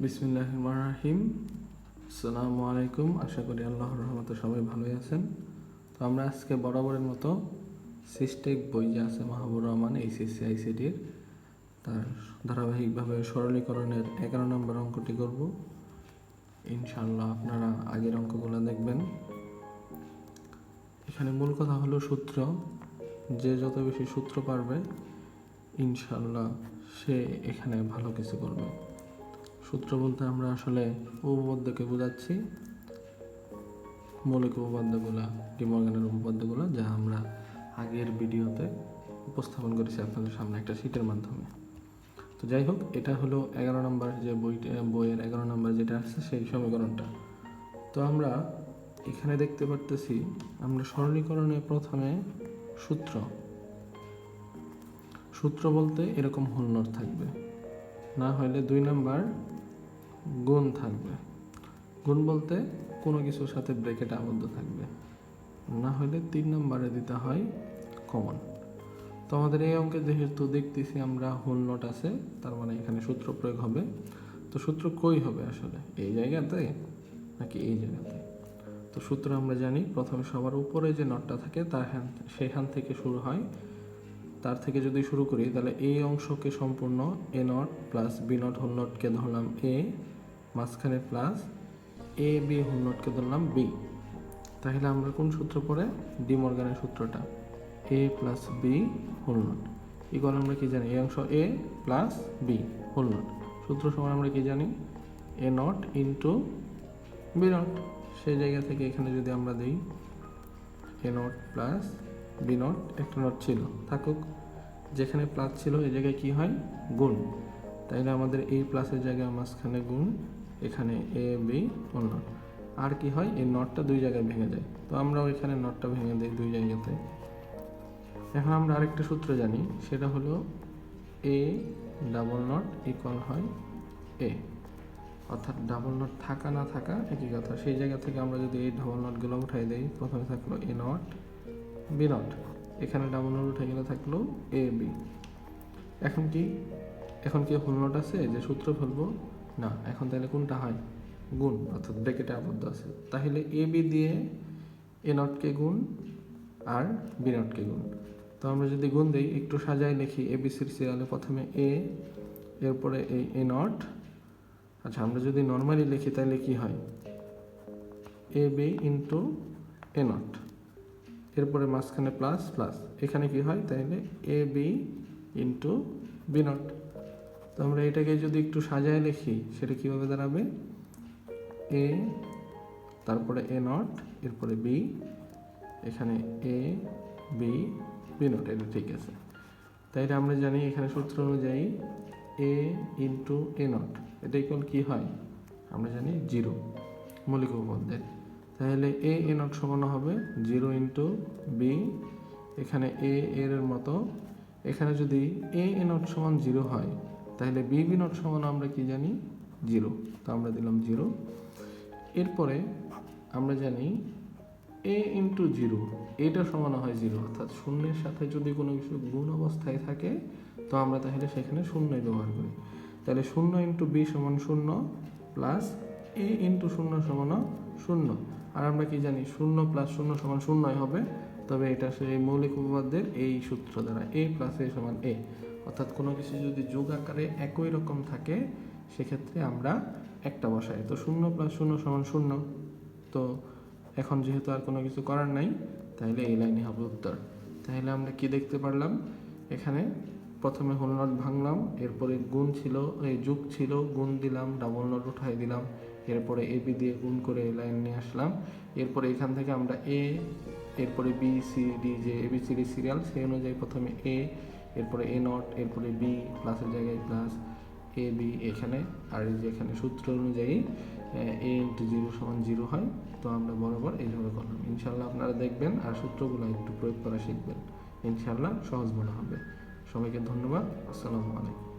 বিসমিল্লাহির রহমানির রহিম। আসসালামু আলাইকুম। আশা করি আল্লাহর রহমতে সবাই ভালোই আছেন। তো আমরা আজকে বরাবরের মতো সিস্টেক বই যে আছে মাহবুর রহমান এইচএসসি আইসিটির, তার ধারাবাহিকভাবে সরলীকরণের 11 নম্বর অঙ্কটি করব। ইনশাআল্লাহ আপনারা আগের অঙ্কগুলো দেখবেন। এখানে মূল কথা হলো সূত্র। যে যত বেশি সূত্র পারবে ইনশাআল্লাহ সে এখানে ভালো কিছু করবে। সূত্র বলতে আমরা আসলে উপপাদ্যকে বোঝাচ্ছি, মৌলিক উপপাদ্যগুলো, ডি মর্গানের উপপাদ্যগুলো, যা আমরা আগের ভিডিওতে উপস্থাপন করেছি আপনাদের সামনে একটা শীটের মাধ্যমে। তো যাই হোক, এটা হলো 11 নম্বর যে বইয়ের 11 নম্বর যেটা আছে সেই সমীকরণটা। তো আমরা এখানে দেখতে পারতেছি আমরা সরলীকরণে প্রথমে সূত্র বলতে এরকম হোল নোট থাকবে, না হলে 2 নাম্বার গুণ থাকবে। গুণ বলতে কোনো কিছুর সাথে ব্রেকেট আবদ্ধ থাকবে, না হলে 3 নম্বরে দিতে হয় কমন। তো আমাদের এই অঙ্কে যেহেতু দেখতেছি আমরা হোল নোট আছে, তার মানে এখানে সূত্র প্রয়োগ হবে। তো সূত্র কই হবে আসলে, এই জায়গাতে নাকি এই জায়গাতে? তো সূত্র আমরা জানি প্রথমে সবার উপরে যে নটটা থাকে সেখান থেকে শুরু হয়। তার থেকে যদি শুরু করি তাহলে এই অংশকে সম্পূর্ণ A not plus B not whole নটকে ধরলাম এ, মাঝখানে প্লাস এ বি হোল নটকে ধরলাম বি। তাহলে আমরা কোন সূত্র পড়ে? ডি মর্গানের সূত্রটা, A plus B whole not equal আমরা কি জানি, এই অংশ A plus B whole not. সূত্র সমান আমরা কি জানি, A not into B not. সেই জায়গা থেকে এখানে যদি আমরা দিই A not plus B not, একটা নট ছিল থাকুক, যেখানে প্লাস ছিল এই জায়গায় কি হয়, গুণ। তাইলে আমাদের এই প্লাসের জায়গায় মাঝখানে গুণ, এখানে এ বি হোল নট। আর কি হয়, এই নটটা 2 জায়গায় ভেঙে যায়। তো আমরাও এখানে নটটা ভেঙে দিই 2 জায়গাতে। এখন আমরা আরেকটা সূত্র জানি, সেটা হলো এ ডাবল নট ইকুয়াল হয় এ, অর্থাৎ ডাবল নট থাকা না থাকা একই কথা। সেই জায়গা থেকে আমরা যদি এই ডাবল নটগুলো উঠাই দিই, প্রথমে থাকলো এ নট বি নট, এখানে ডাবল নট উঠে গেলে থাকলো এ বি। এখন কি হোল নট আছে যে সূত্র ফেলবো না, এখন তাহলে কোনটা হয়, গুণ, অর্থাৎ ব্র্যাকেটে আবদ্ধ আছে। তাহলে এ বি দিয়ে এ নটকে গুণ আর বি নটকে গুণ। তো আমরা যদি গুণ দিই, একটু সাজায় লিখি, এ বি সির সিরিয়ালে প্রথমে এ, এরপরে এই এ নট। আচ্ছা, আমরা যদি নর্মালি লিখি তাহলে কি হয়, A B into A not, এরপরে মাঝখানে প্লাস প্লাস, এখানে কি হয় তাহলে A B into B not. তো আমরা এটাকে যদি একটু সাজায় লিখি সেটা কীভাবে দাঁড়াবে, এ তারপরে এ নট এরপরে বি, এখানে এ বি বি নট, এটা ঠিক আছে। তাইলে আমরা জানি এখানে সূত্র অনুযায়ী এ ইন্টু এ নট এটা ইকুয়াল কী হয়, আমরা জানি 0 মৌলিক উপপাদ্যের। তাহলে এ এ নট সমান হবে 0 ইন্টু বি, এখানে এ এর মতো, এখানে যদি এ এ নট সমান 0 হয় তাহলে বি বি নট সমান আমরা কি জানি 0, তো আমরা দিলাম 0। এরপরে আমরা জানি এ ইন্টু 0 এটা সমান হয় 0, অর্থাৎ শূন্যের সাথে যদি কোনো কিছু গুণ অবস্থায় থাকে তো আমরা তাহলে সেখানে শূন্যই ব্যবহার করি। তাহলে 0 ইন্টু বি সমান 0 প্লাস এ ইন্টু 0 সমান 0। আর আমরা কি জানি 0 প্লাস 0 সমান 0 হবে, তবে এটা সেই মৌলিক উপপাদ্যের এই সূত্র দ্বারা এ প্লাস এ সমান এ, অর্থাৎ কোনো কিছু যদি যোগ আকারে একই রকম থাকে সেক্ষেত্রে আমরা একটা বসাই। তো 0 প্লাস 0 সমান 0। তো এখন যেহেতু আর কোনো কিছু করার নাই তাহলে এই লাইনে হবে উত্তর। তাহলে আমরা কি দেখতে পারলাম, এখানে প্রথমে হোল নট ভাঙলাম, এরপরে গুণ ছিল, এই যোগ ছিল, গুণ দিলাম, ডাবল নট উঠাই দিলাম, এরপরে এ বি দিয়ে গুণ করে এই লাইন নিয়ে আসলাম। এরপরে এখান থেকে আমরা এ, এরপরে বি সি ডি, যে A B C D serial সেই অনুযায়ী প্রথমে এ, এরপরে এ নট, এরপরে বি, প্লাসের জায়গায় প্লাস এ বি এখানে, আর এই যে এখানে সূত্র অনুযায়ী এ ইন্টু 0 সমান 0 হয়। তো আমরা বরাবর এইভাবে করলাম। ইনশাল্লাহ আপনারা দেখবেন আর সূত্রগুলো একটু প্রয়োগ করা শিখবেন, ইনশাল্লাহ সহজ মনে হবে। সবাইকে ধন্যবাদ। আসসালামু আলাইকুম।